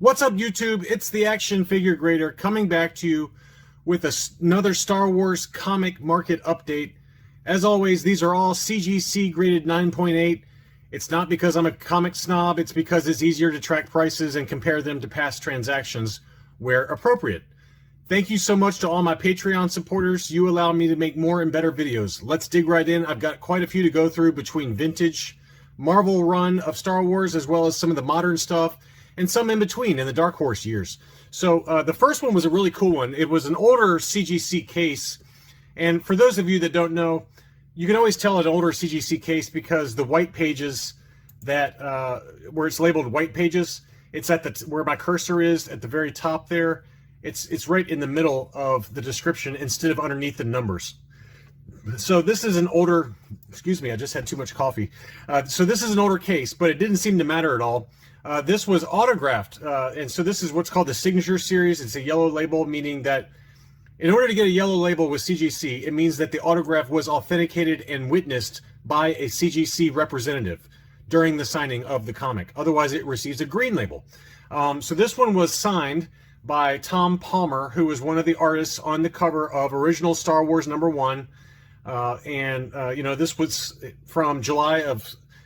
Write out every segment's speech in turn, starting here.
What's up, YouTube? It's the Action Figure Grader coming back to you with another Star Wars comic market update. As always, these are all CGC graded 9.8. It's not because I'm a comic snob, it's because it's easier to track prices and compare them to past transactions where appropriate. Thank you so much to all my Patreon supporters. You allow me to make more and better videos. Let's dig right in. I've got quite a few to go through between vintage, Marvel run of Star Wars, as well as some of the modern stuff, and some in between in the Dark Horse years. So the first one was a really cool one. It was an older CGC case, and for those of you that don't know, you can always tell an older CGC case because the white pages that where it's labeled white pages, it's at the where my cursor is at the very top there. It's right in the middle of the description instead of underneath the numbers. So this is an older, excuse me, I just had too much coffee. So this is an older case, but it didn't seem to matter at all. This was autographed, and so this is what's called the Signature Series. It's a yellow label, meaning that in order to get a yellow label with CGC, it means that the autograph was authenticated and witnessed by a CGC representative during the signing of the comic. Otherwise, it receives a green label. So this one was signed by Tom Palmer, who was one of the artists on the cover of original Star Wars #1. You know, this was from July of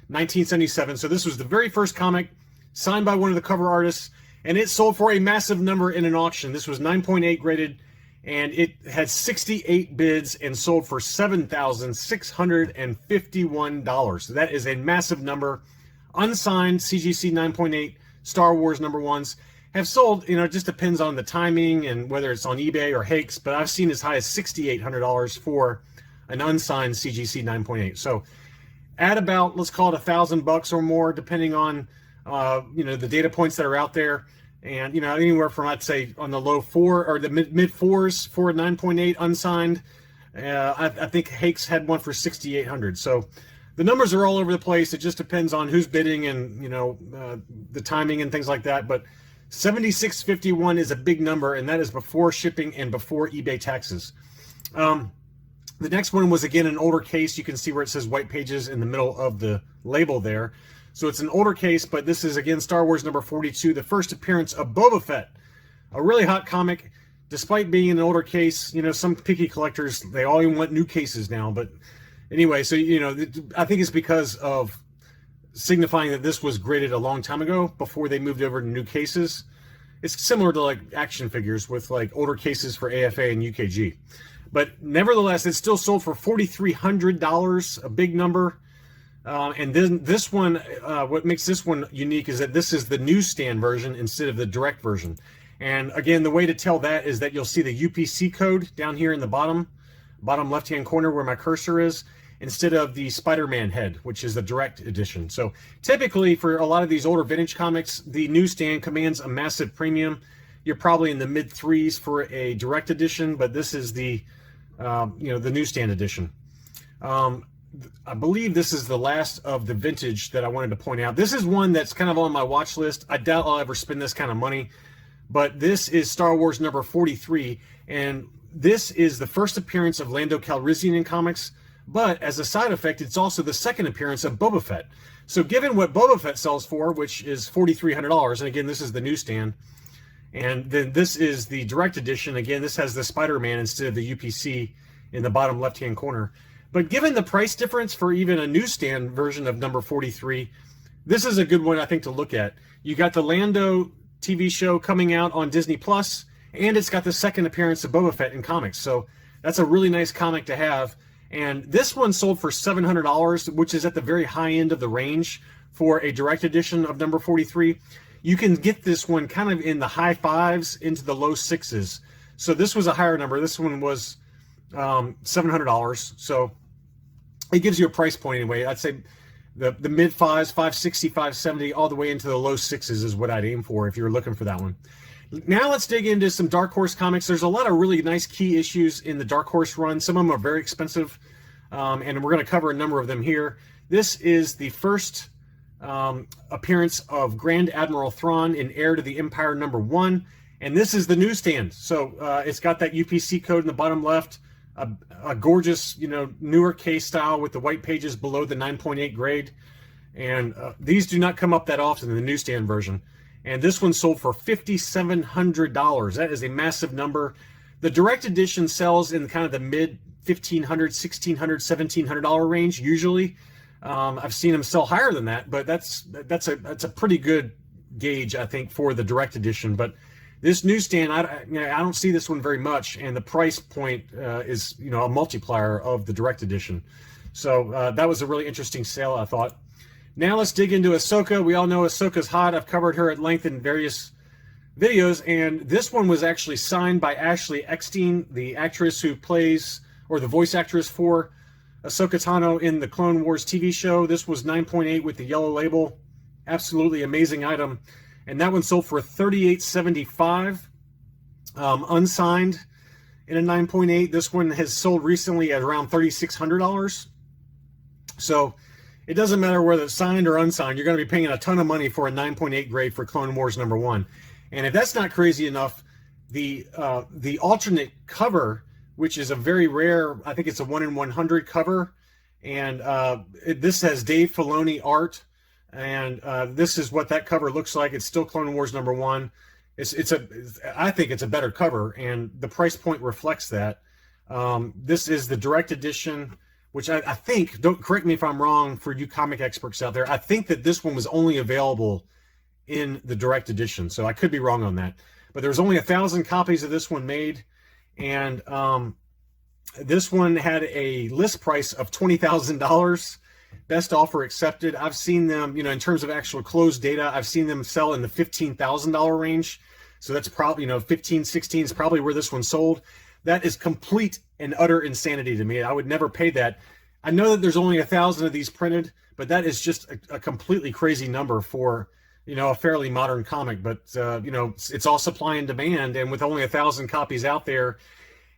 1977. So this was the very first comic signed by one of the cover artists, and it sold for a massive number in an auction. This was 9.8 graded, and it had 68 bids and sold for $7,651. So that is a massive number. Unsigned CGC 9.8 Star Wars #1s have sold, you know, it just depends on the timing and whether it's on eBay or Hakes, but I've seen as high as $6,800 for an unsigned CGC 9.8. So at about, let's call it $1,000 or more, depending on you know, the data points that are out there, and you know, anywhere from, I'd say, on the low four or the mid fours for a 9.8 unsigned. I think Hakes had one for 6,800. So the numbers are all over the place. It just depends on who's bidding and, you know, the timing and things like that. But 7,651 is a big number, and that is before shipping and before eBay taxes. The next one was, again, an older case. You can see where it says white pages in the middle of the label there. So it's an older case, but this is, again, Star Wars #42, the first appearance of Boba Fett. A really hot comic, despite being an older case. You know, some picky collectors, they all even want new cases now. But anyway, so, you know, I think it's because of signifying that this was graded a long time ago before they moved over to new cases. It's similar to, like, action figures with, like, older cases for AFA and UKG. But nevertheless, it still sold for $4,300, a big number. And then this one, what makes this one unique is that this is the newsstand version instead of the direct version. And again, the way to tell that is that you'll see the UPC code down here in the bottom left-hand corner where my cursor is, instead of the Spider-Man head, which is the direct edition. So typically for a lot of these older vintage comics, the newsstand commands a massive premium. You're probably in the mid threes for a direct edition, but this is the, you know, the newsstand edition. I believe this is the last of the vintage that I wanted to point out. This is one that's kind of on my watch list. I doubt I'll ever spend this kind of money, but this is Star Wars #43, and this is the first appearance of Lando Calrissian in comics, but as a side effect, it's also the second appearance of Boba Fett. So given what Boba Fett sells for, which is $4,300, and again, this is the newsstand, and then this is the direct edition. Again, this has the Spider-Man instead of the UPC in the bottom left-hand corner. But given the price difference for even a newsstand version of #43, this is a good one, I think, to look at. You got the Lando TV show coming out on Disney Plus, and it's got the second appearance of Boba Fett in comics. So that's a really nice comic to have. And this one sold for $700, which is at the very high end of the range for a direct edition of #43. You can get this one kind of in the high fives into the low sixes. So this was a higher number. This one was $700. So it gives you a price point anyway. I'd say the mid fives, 560, 570, all the way into the low sixes is what I'd aim for if you're looking for that one. Now let's dig into some Dark Horse comics. There's a lot of really nice key issues in the Dark Horse run. Some of them are very expensive, and we're going to cover a number of them here. This is the first appearance of Grand Admiral Thrawn in Heir to the Empire #1, and this is the newsstand. So it's got that UPC code in the bottom left. A gorgeous, you know, newer case style with the white pages below the 9.8 grade. And these do not come up that often in the newsstand version. and this one sold for $5,700. That is a massive number. The direct edition sells in kind of the mid $1,500, $1,600, $1,700 range usually. I've seen them sell higher than that, but that's a pretty good gauge, I think, for the direct edition. But this newsstand, I don't see this one very much, and the price point is a multiplier of the direct edition. So that was a really interesting sale, I thought. Now let's dig into Ahsoka. We all know Ahsoka's hot. I've covered her at length in various videos, and this one was actually signed by Ashley Eckstein, the actress who plays, or the voice actress for Ahsoka Tano in the Clone Wars TV show. This was 9.8 with the yellow label. Absolutely amazing item. And that one sold for $38.75, unsigned in a 9.8. This one has sold recently at around $3,600. So it doesn't matter whether it's signed or unsigned. You're going to be paying a ton of money for a 9.8 grade for Clone Wars #1. And if that's not crazy enough, the alternate cover, which is a very rare, I think it's a 1 in 100 cover, and this has Dave Filoni art, and this is what that cover looks like. It's still Clone Wars #1. I think it's a better cover, and the price point reflects that. This is the direct edition, which I think, don't correct me if I'm wrong for you comic experts out there, I think that this one was only available in the direct edition, so I could be wrong on that. But there's only 1,000 copies of this one made, and this one had a list price of $20,000. Best offer accepted. I've seen them, in terms of actual closed data, I've seen them sell in the $15,000 range. So that's probably, 15, 16 is probably where this one sold. That is complete and utter insanity to me. I would never pay that. I know that there's only 1,000 of these printed, but that is just a completely crazy number for, a fairly modern comic. But, it's all supply and demand. And with only 1,000 copies out there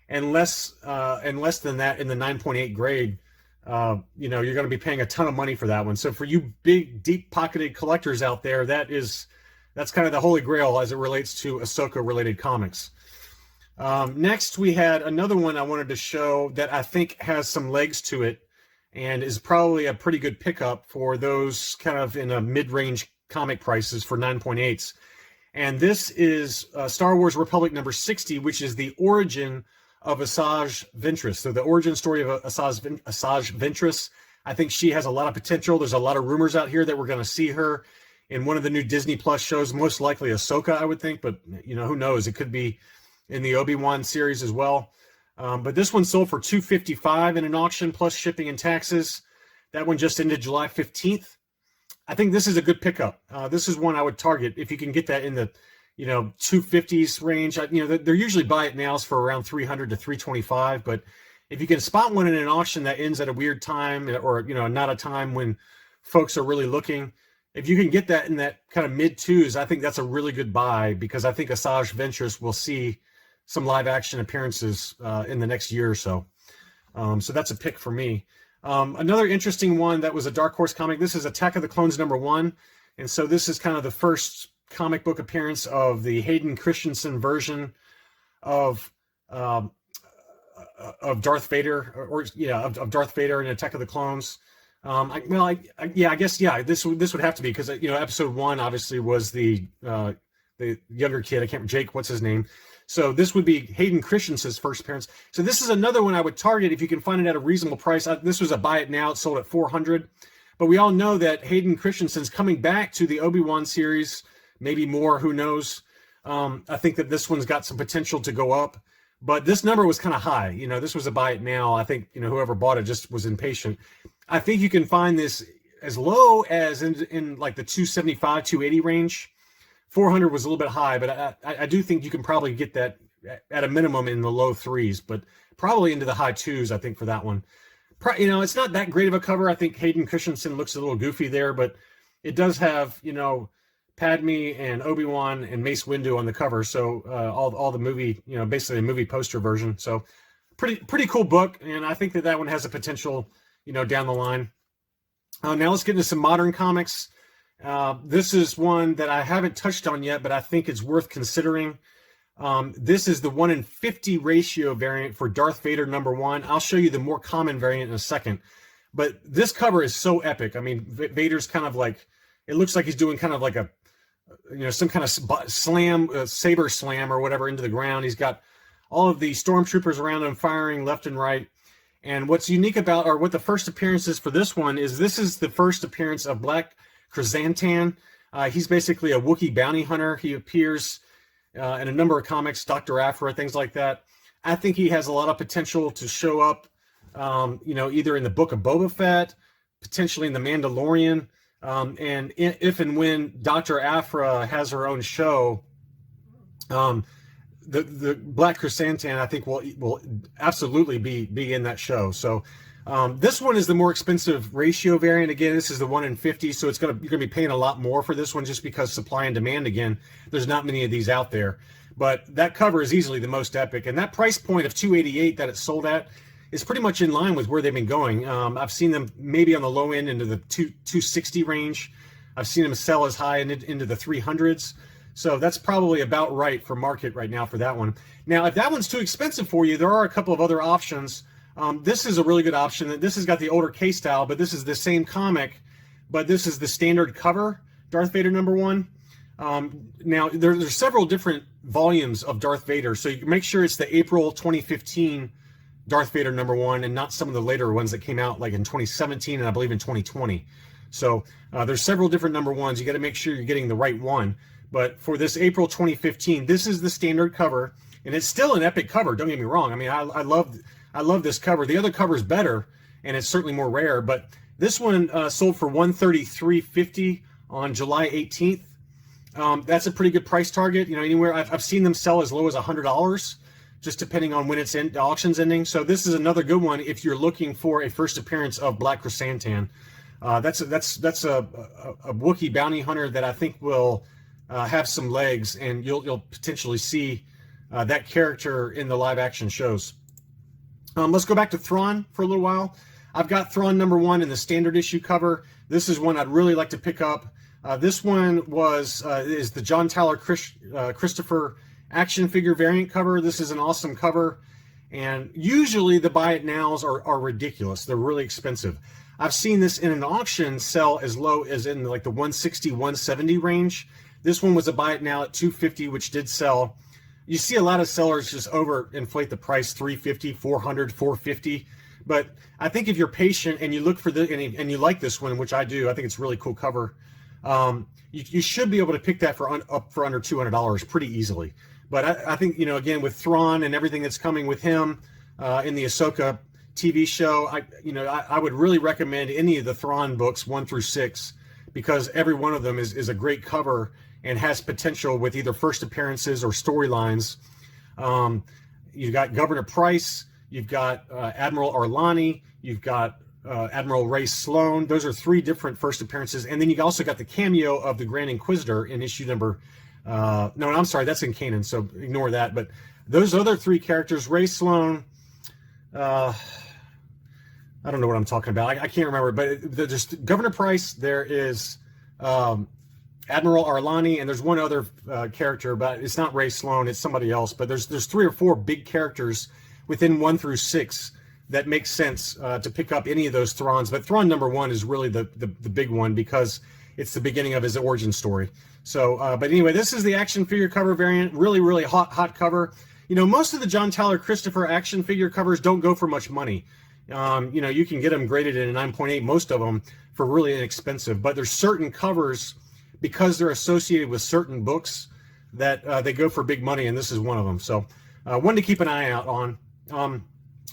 and less than that in the 9.8 grade, you're going to be paying a ton of money for that one. So for you big, deep-pocketed collectors out there, that's kind of the holy grail as it relates to Ahsoka-related comics. Next, we had another one I wanted to show that I think has some legs to it and is probably a pretty good pickup for those kind of in a mid-range comic prices for 9.8s. And this is Star Wars Republic #60, which is the origin of Asajj Ventress. So the origin story of Asajj Ventress. I think she has a lot of potential. There's a lot of rumors out here that we're going to see her in one of the new Disney Plus shows, most likely Ahsoka, I would think, but who knows? It could be in the Obi-Wan series as well. But this one sold for $255 in an auction plus shipping and taxes. That one just ended July 15th. I think this is a good pickup. This is one I would target if you can get that in the 250s range. They're usually buy it nows for around $300 to $325, but if you can spot one in an auction that ends at a weird time, or not a time when folks are really looking, if you can get that in that kind of mid twos, I think that's a really good buy, because I think Asajj Ventress will see some live action appearances in the next year or so. So that's a pick for me. Another interesting one that was a Dark Horse comic. This is Attack of the Clones #1, and so this is kind of the first comic book appearance of the Hayden Christensen version of Darth Vader, of Darth Vader in Attack of the Clones. I guess this would have to be, because episode 1 obviously was the younger kid. Jake, what's his name? So this would be Hayden Christensen's first appearance. So this is another one I would target if you can find it at a reasonable price. This was a buy it now. It sold at $400, but we all know that Hayden Christensen's coming back to the Obi-Wan series. Maybe more, who knows? I think that this one's got some potential to go up, but this number was kind of high. This was a buy it now. I think, whoever bought it just was impatient. I think you can find this as low as in like the 275, 280 range. 400 was a little bit high, but I do think you can probably get that at a minimum in the low threes, but probably into the high twos, I think, for that one. It's not that great of a cover. I think Hayden Christensen looks a little goofy there, but it does have, Padme and Obi-Wan and Mace Windu on the cover. So all the movie, basically a movie poster version. So pretty cool book. And I think that one has a potential, down the line. Now let's get into some modern comics. This is one that I haven't touched on yet, but I think it's worth considering. This is the 1 in 50 ratio variant for Darth Vader #1. I'll show you the more common variant in a second. But this cover is so epic. I mean, Vader's kind of like, it looks like he's doing kind of like some kind of slam, saber slam or whatever into the ground. He's got all of the stormtroopers around him firing left and right. And what's unique about, or what the first appearance is for this one, is this is the first appearance of Black Krrsantan. He's basically a Wookiee bounty hunter. He appears in a number of comics, Dr. Aphra, things like that. I think he has a lot of potential to show up, either in the Book of Boba Fett, potentially in The Mandalorian. And if and when Dr. Aphra has her own show, the Black Krrsantan, I think, will absolutely be in that show. So this one is the more expensive ratio variant. Again, this is the 1 in 50, so you're gonna be paying a lot more for this one just because supply and demand. Again, there's not many of these out there, but that cover is easily the most epic, and that price point of $288 that it's sold at is pretty much in line with where they've been going. I've seen them maybe on the low end into the $260 range. I've seen them sell as high into the 300s. So that's probably about right for market right now for that one. Now, if that one's too expensive for you, there are a couple of other options. This is a really good option. This has got the older K style, but this is the same comic, but this is the standard cover, Darth Vader #1. Now, there's several different volumes of Darth Vader, so you can make sure it's the April 2015 Darth Vader #1 and not some of the later ones that came out like in 2017 and I believe in 2020. So there's several different #1s. You got to make sure you're getting the right one. But for this April 2015, this is the standard cover, and it's still an epic cover. Don't get me wrong. I mean, I love this cover. The other cover is better, and it's certainly more rare. But this one sold for $133.50 on July 18th. That's a pretty good price target. Anywhere I've seen them sell as low as $100, just depending on when the auction's ending. So this is another good one if you're looking for a first appearance of Black Krrsantan. That's a Wookiee bounty hunter that I think will have some legs, and you'll potentially see that character in the live action shows. Let's go back to Thrawn for a little while. I've got Thrawn #1 in the standard issue cover. This is one I'd really like to pick up. This one is the John Tyler Christopher action figure variant cover. This is an awesome cover, and usually the buy it nows are ridiculous. They're really expensive. I've seen this in an auction sell as low as in like the 160, 170 range. This one was a buy it now at $250, which did sell. You see a lot of sellers just overinflate the price, $350, $400, $450. But I think if you're patient and you look for and you like this one, which I do, I think it's a really cool cover. You should be able to pick that up for under $200 pretty easily. But I think, again, with Thrawn and everything that's coming with him in the Ahsoka TV show, I would really recommend any of the Thrawn books 1 through 6, because every one of them is a great cover and has potential with either first appearances or storylines. You've got Governor Price, you've got Admiral Arlani, you've got Admiral Ray Sloan. Those are 3 different first appearances. And then you also got the cameo of the Grand Inquisitor in issue number, no, I'm sorry, that's in Kanan, so ignore that. But those other 3 characters, Ray Sloan, I don't know what I'm talking about. I can't remember, but there's Governor Price, there is Admiral Arlani, and there's one other character, but it's not Ray Sloan, it's somebody else. But there's 3 or 4 big characters within 1 through 6 that makes sense to pick up any of those Thrawns. But Thrawn #1 is really the big one because it's the beginning of his origin story. So, but anyway, this is the action figure cover variant. Really, really hot cover. Most of the John Tyler Christopher action figure covers don't go for much money. You can get them graded in a 9.8, most of them, for really inexpensive. But there's certain covers, because they're associated with certain books, that they go for big money, and this is one of them. So one to keep an eye out on.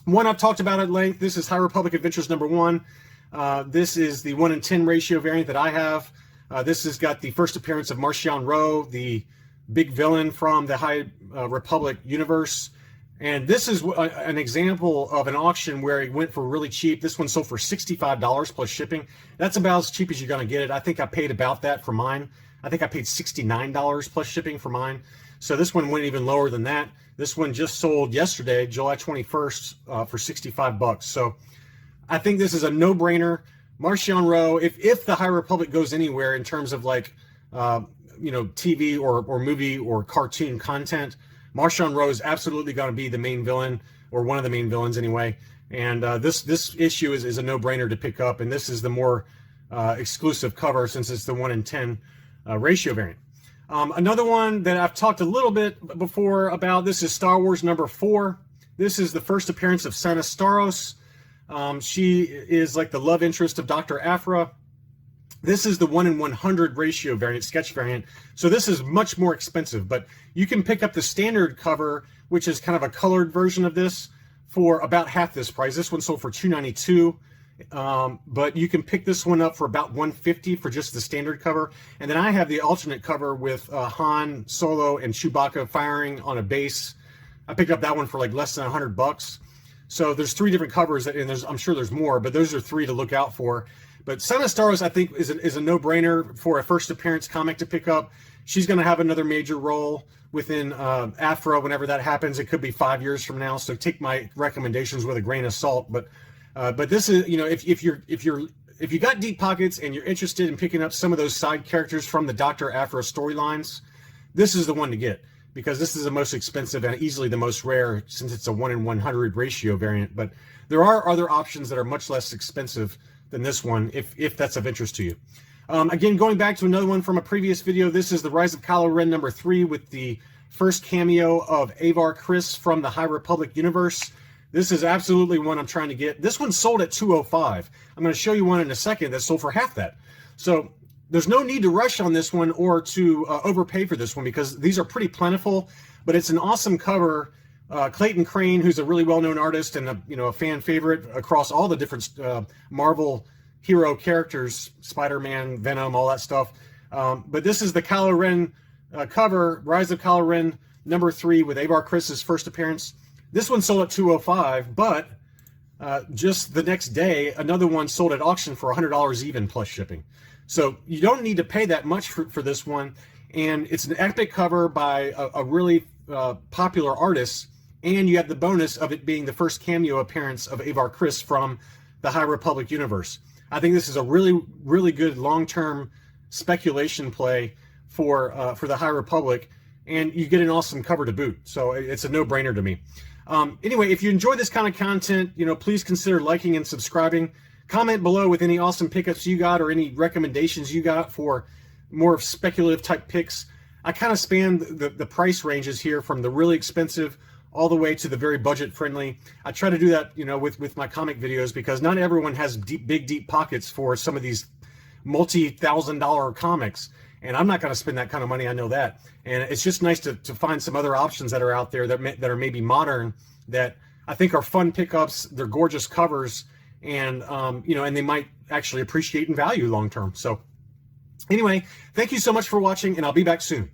One I've talked about at length. This is High Republic Adventures #1. This is the 1 in 10 ratio variant that I have. This has got the first appearance of Marchion Ro, the big villain from the High Republic universe. And this is an example of an auction where it went for really cheap. This one sold for $65 plus shipping. That's about as cheap as you're going to get it. I think I paid about that for mine. I think I paid $69 plus shipping for mine. So this one went even lower than that. This one just sold yesterday, July 21st, for $65. So I think this is a no-brainer. Marchion Ro, if the High Republic goes anywhere in terms of like, TV or movie or cartoon content, Marchion Ro is absolutely going to be the main villain, or one of the main villains anyway. And this issue is a no-brainer to pick up, and this is the more exclusive cover since it's the 1 in 10 ratio variant. Another one that I've talked a little bit before about, this is Star Wars number 4. This is the first appearance of Sana Starros. She is like the love interest of Dr. Aphra. This is the 1:100 ratio variant, sketch variant. So this is much more expensive, but you can pick up the standard cover, which is kind of a colored version of this, for about half this price. This one sold for $292. But you can pick this one up for about $150 for just the standard cover. And then I have the alternate cover with Han, Solo, and Chewbacca firing on a base. I picked up that one for like less than $100. So there's 3 different covers, and I'm sure there's more, but those are 3 to look out for. But Sana Starros, I think, is a no-brainer for a first appearance comic to pick up. She's going to have another major role within Aphra whenever that happens. It could be 5 years from now, so take my recommendations with a grain of salt. But this is, you know, if you got deep pockets and you're interested in picking up some of those side characters from the Dr. Aphra storylines, this is the one to get, because this is the most expensive and easily the most rare, since it's a 1:100 ratio variant. But there are other options that are much less expensive than this one, if that's of interest to you. Again, going back to another one from a previous video, this is the Rise of Kylo Ren number 3 with the first cameo of Avar Kriss from the High Republic universe. This is absolutely one I'm trying to get. This one sold at $205. I'm going to show you one in a second that sold for half that. So there's no need to rush on this one or to overpay for this one, because these are pretty plentiful, but it's an awesome cover. Clayton Crane, who's a really well-known artist and a fan favorite across all the different Marvel hero characters, Spider-Man, Venom, all that stuff. But this is the Kylo Ren cover, Rise of Kylo Ren number 3 with Avar Kriss's first appearance. This one sold at $205, but just the next day, another one sold at auction for $100 even plus shipping. So you don't need to pay that much for this one, and it's an epic cover by a really popular artist. And you have the bonus of it being the first cameo appearance of Avar Kriss from the High Republic universe. I think this is a really, really good long-term speculation play for the High Republic, and you get an awesome cover to boot. So it's a no-brainer to me. Anyway, if you enjoy this kind of content, please consider liking and subscribing. Comment below with any awesome pickups you got or any recommendations you got for more speculative type picks. I kind of span the price ranges here from the really expensive all the way to the very budget friendly. I try to do that, with my comic videos, because not everyone has big, deep pockets for some of these multi-$1,000 comics. And I'm not going to spend that kind of money, I know that. And it's just nice to find some other options that are out there that are maybe modern, that I think are fun pickups. They're gorgeous covers, and and they might actually appreciate in value long term. So anyway, thank you so much for watching, and I'll be back soon.